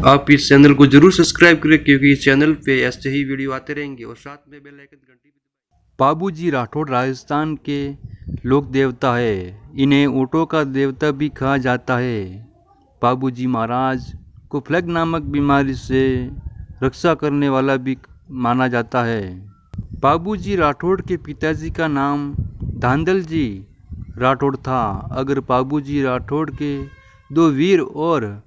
आप इस चैनल को जरूर सब्सक्राइब करें क्योंकि इस चैनल पे ऐसे ही वीडियो आते रहेंगे और साथ में बेल आइकन घंटी भी दबाएं। बाबूजी राठौड़ राजस्थान के लोक देवता है। इन्हें ऊँटों का देवता भी कहा जाता है। बाबूजी महाराज को प्लेग नामक बीमारी से रक्षा करने वाला भी माना जाता है। बाबूजी राठौड़ के पिताजी का नाम धांधल जी राठौड़ था। अगर बाबूजी राठौड़ के दो वीर और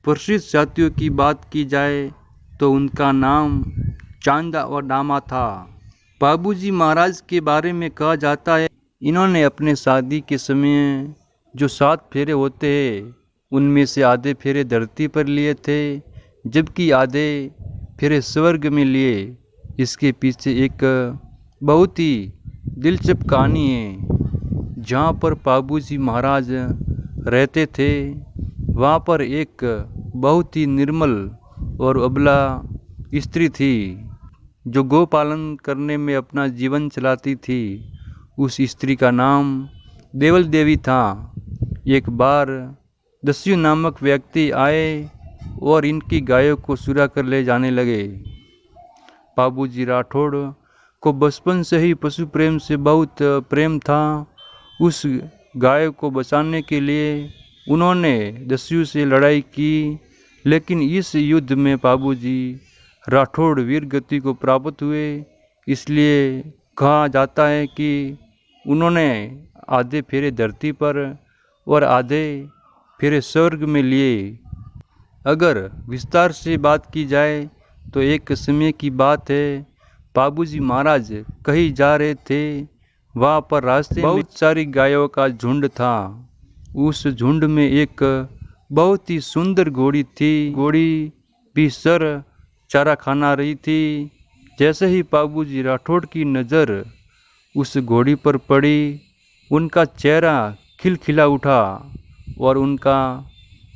प्रसिद्ध साथियों की बात की जाए तो उनका नाम चांदा और डामा था। बाबूजी महाराज के बारे में कहा जाता है इन्होंने अपने शादी के समय जो 7 फेरे होते हैं उनमें से आधे फेरे धरती पर लिए थे जबकि आधे फेरे स्वर्ग में लिए। इसके पीछे एक बहुत ही दिलचस्प कहानी है। जहाँ पर बाबूजी महाराज रहते थे वहाँ पर एक बहुत ही निर्मल और अबला स्त्री थी जो गौ पालन करने में अपना जीवन चलाती थी। उस स्त्री का नाम देवल देवी था। एक बार दस्यु नामक व्यक्ति आए और इनकी गायों को चुरा कर ले जाने लगे। बाबूजी राठौड़ को बचपन से ही पशु प्रेम से बहुत प्रेम था। उस गाय को बचाने के लिए उन्होंने दस्यु से लड़ाई की, लेकिन इस युद्ध में बाबूजी राठौड़ वीर गति को प्राप्त हुए। इसलिए कहा जाता है कि उन्होंने आधे फेरे धरती पर और आधे फेरे स्वर्ग में लिए। अगर विस्तार से बात की जाए तो एक समय की बात है, बाबूजी महाराज कहीं जा रहे थे। वहाँ पर रास्ते में बहुत सारी गायों का झुंड था। उस झुंड में एक बहुत ही सुंदर घोड़ी थी। घोड़ी भी सर चारा खाना रही थी। जैसे ही बाबूजी राठौड़ की नज़र उस घोड़ी पर पड़ी उनका चेहरा खिलखिला उठा और उनका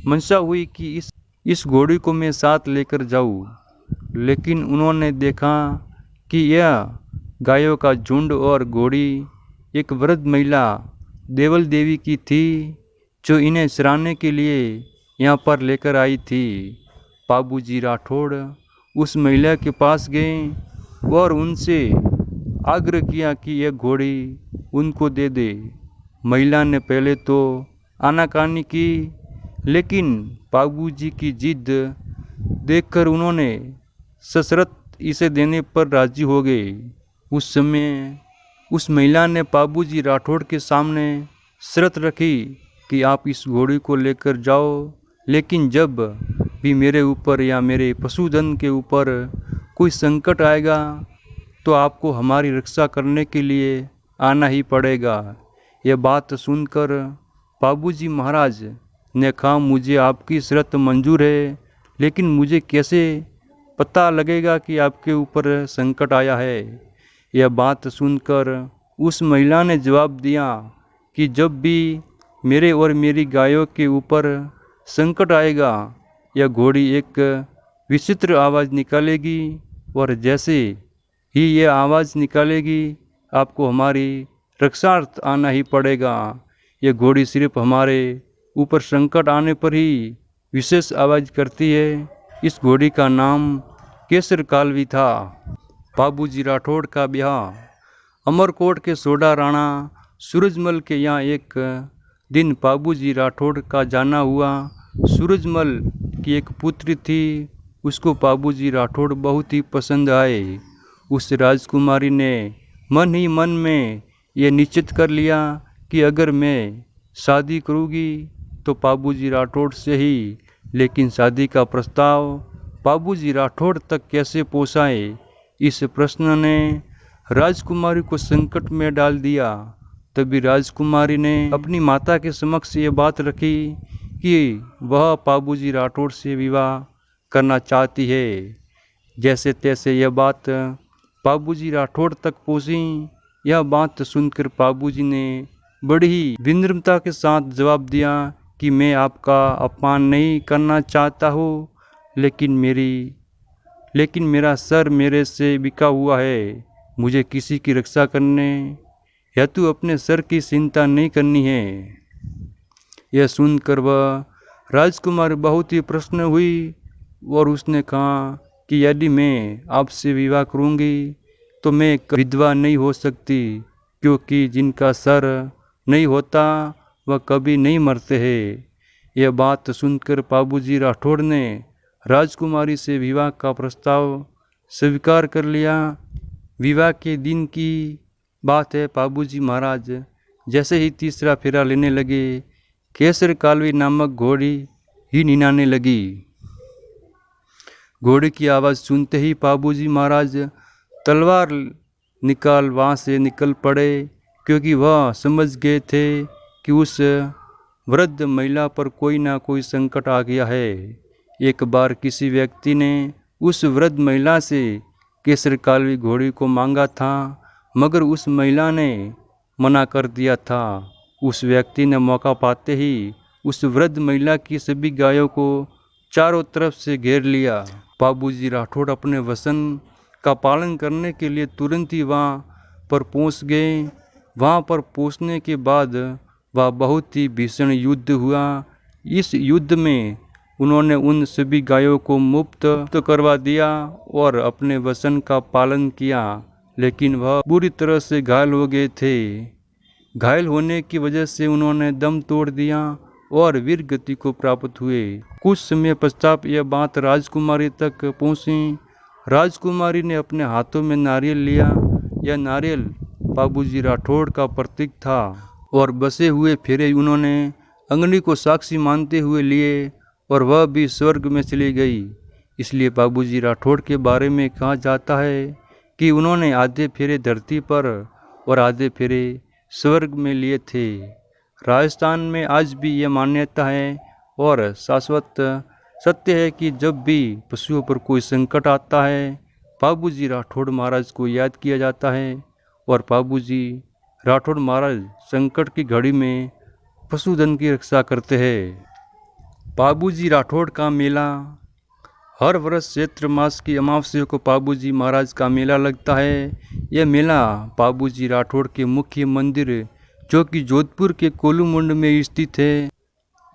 मंशा हुई कि इस घोड़ी को मैं साथ लेकर जाऊं। लेकिन उन्होंने देखा कि यह गायों का झुंड और घोड़ी एक वृद्ध महिला देवल देवी की थी जो इन्हें चराने के लिए यहाँ पर लेकर आई थी। बाबूजी राठौड़ उस महिला के पास गए और उनसे आग्रह किया कि यह घोड़ी उनको दे दे। महिला ने पहले तो आनाकानी की, लेकिन बाबूजी की जिद देखकर उन्होंने सशर्त इसे देने पर राजी हो गए। उस समय उस महिला ने बाबूजी राठौड़ के सामने शर्त रखी कि आप इस घोड़ी को लेकर जाओ, लेकिन जब भी मेरे ऊपर या मेरे पशुधन के ऊपर कोई संकट आएगा तो आपको हमारी रक्षा करने के लिए आना ही पड़ेगा। यह बात सुनकर बाबूजी महाराज ने कहा, मुझे आपकी शर्त मंजूर है, लेकिन मुझे कैसे पता लगेगा कि आपके ऊपर संकट आया है। यह बात सुनकर उस महिला ने जवाब दिया कि जब भी मेरे और मेरी गायों के ऊपर संकट आएगा यह घोड़ी एक विचित्र आवाज़ निकालेगी और जैसे ही यह आवाज़ निकालेगी आपको हमारी रक्षार्थ आना ही पड़ेगा। यह घोड़ी सिर्फ हमारे ऊपर संकट आने पर ही विशेष आवाज़ करती है। इस घोड़ी का नाम केसर कालवी था। बाबूजी राठौड़ का ब्याह अमरकोट के सोडा राणा सूरजमल के यहाँ एक दिन बाबूजी राठौड़ का जाना हुआ। सूरजमल की एक पुत्री थी, उसको बाबूजी राठौड़ बहुत ही पसंद आए। उस राजकुमारी ने मन ही मन में यह निश्चित कर लिया कि अगर मैं शादी करूँगी तो बाबूजी राठौड़ से ही। लेकिन शादी का प्रस्ताव बाबूजी राठौड़ तक कैसे पहुँचाए, इस प्रश्न ने राजकुमारी को संकट में डाल दिया। तभी राजकुमारी ने अपनी माता के समक्ष ये बात रखी कि वह बाबूजी राठौड़ से विवाह करना चाहती है। जैसे तैसे यह बात बाबूजी राठौड़ तक पहुंची। यह बात सुनकर बाबूजी ने बड़ी ही विनम्रता के साथ जवाब दिया कि मैं आपका अपमान नहीं करना चाहता हूँ, लेकिन मेरा सर मेरे से बिका हुआ है। मुझे किसी की रक्षा करने हेतु अपने सर की चिंता नहीं करनी है। यह सुनकर वह राजकुमारी बहुत ही प्रसन्न हुई और उसने कहा कि यदि मैं आपसे विवाह करूंगी तो मैं विधवा नहीं हो सकती, क्योंकि जिनका सर नहीं होता वह कभी नहीं मरते हैं। यह बात सुनकर पाबूजी राठौड़ ने राजकुमारी से विवाह का प्रस्ताव स्वीकार कर लिया। विवाह के दिन की बात है। पाबूजी महाराज जैसे ही तीसरा फेरा लेने लगे, केसर कालवी नामक घोड़ी ही निनाने लगी। घोड़े की आवाज़ सुनते ही पाबूजी महाराज तलवार निकाल वहाँ से निकल पड़े, क्योंकि वह समझ गए थे कि उस वृद्ध महिला पर कोई ना कोई संकट आ गया है। एक बार किसी व्यक्ति ने उस वृद्ध महिला से केसर कालवी घोड़ी को मांगा था, मगर उस महिला ने मना कर दिया था। उस व्यक्ति ने मौका पाते ही उस वृद्ध महिला की सभी गायों को चारों तरफ से घेर लिया। पाबूजी राठौड़ अपने वचन का पालन करने के लिए तुरंत ही वहाँ पर पहुँच गए। वहाँ पर पहुँचने के बाद वह बहुत ही भीषण युद्ध हुआ। इस युद्ध में उन्होंने उन सभी गायों को मुक्त करवा दिया और अपने वचन का पालन किया, लेकिन वह बुरी तरह से घायल हो गए थे। घायल होने की वजह से उन्होंने दम तोड़ दिया और वीर गति को प्राप्त हुए। कुछ समय पश्चात यह बात राजकुमारी तक पहुंची। राजकुमारी ने अपने हाथों में नारियल लिया। यह नारियल पाबूजी राठौड़ का प्रतीक था और बसे हुए फेरे उन्होंने अग्नि को साक्षी मानते हुए लिए और वह भी स्वर्ग में चली गई। इसलिए पाबूजी राठौड़ के बारे में कहा जाता है कि उन्होंने आधे फेरे धरती पर और आधे फेरे स्वर्ग में लिए थे। राजस्थान में आज भी यह मान्यता है और शाश्वत सत्य है कि जब भी पशुओं पर कोई संकट आता है, पाबूजी राठौड़ महाराज को याद किया जाता है और पाबूजी राठौड़ महाराज संकट की घड़ी में पशुधन की रक्षा करते हैं। पाबूजी राठौड़ का मेला हर वर्ष चैत्र मास की अमावस्या को पाबूजी महाराज का मेला लगता है। यह मेला पाबूजी राठौड़ के मुख्य मंदिर, जो कि जोधपुर के कोलूमुंड में स्थित है,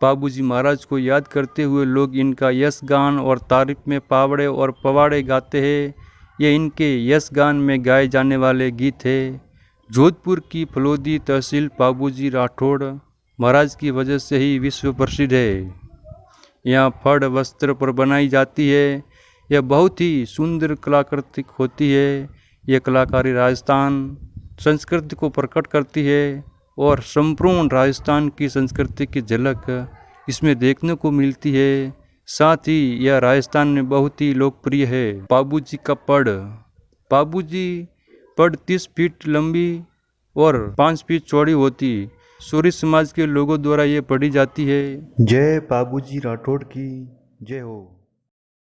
पाबूजी महाराज को याद करते हुए लोग इनका यश गान और तारीफ में पावड़े और पवाड़े गाते हैं। ये इनके यश गान में गाए जाने वाले गीत है। जोधपुर की फलोदी तहसील पाबूजी राठौड़ महाराज की वजह से ही विश्व प्रसिद्ध है। यहाँ फड़ वस्त्र पर बनाई जाती है। यह बहुत ही सुंदर कलाकृति होती है। यह कलाकारी राजस्थान संस्कृति को प्रकट करती है और संपूर्ण राजस्थान की संस्कृति की झलक इसमें देखने को मिलती है। साथ ही यह राजस्थान में बहुत ही लोकप्रिय है। पाबूजी का पड़। पाबूजी पड़ 30 फीट लंबी और 5 फीट चौड़ी होती। सूर्य समाज के लोगों द्वारा ये पढ़ी जाती है। जय पाबूजी राठौड़ की जय हो।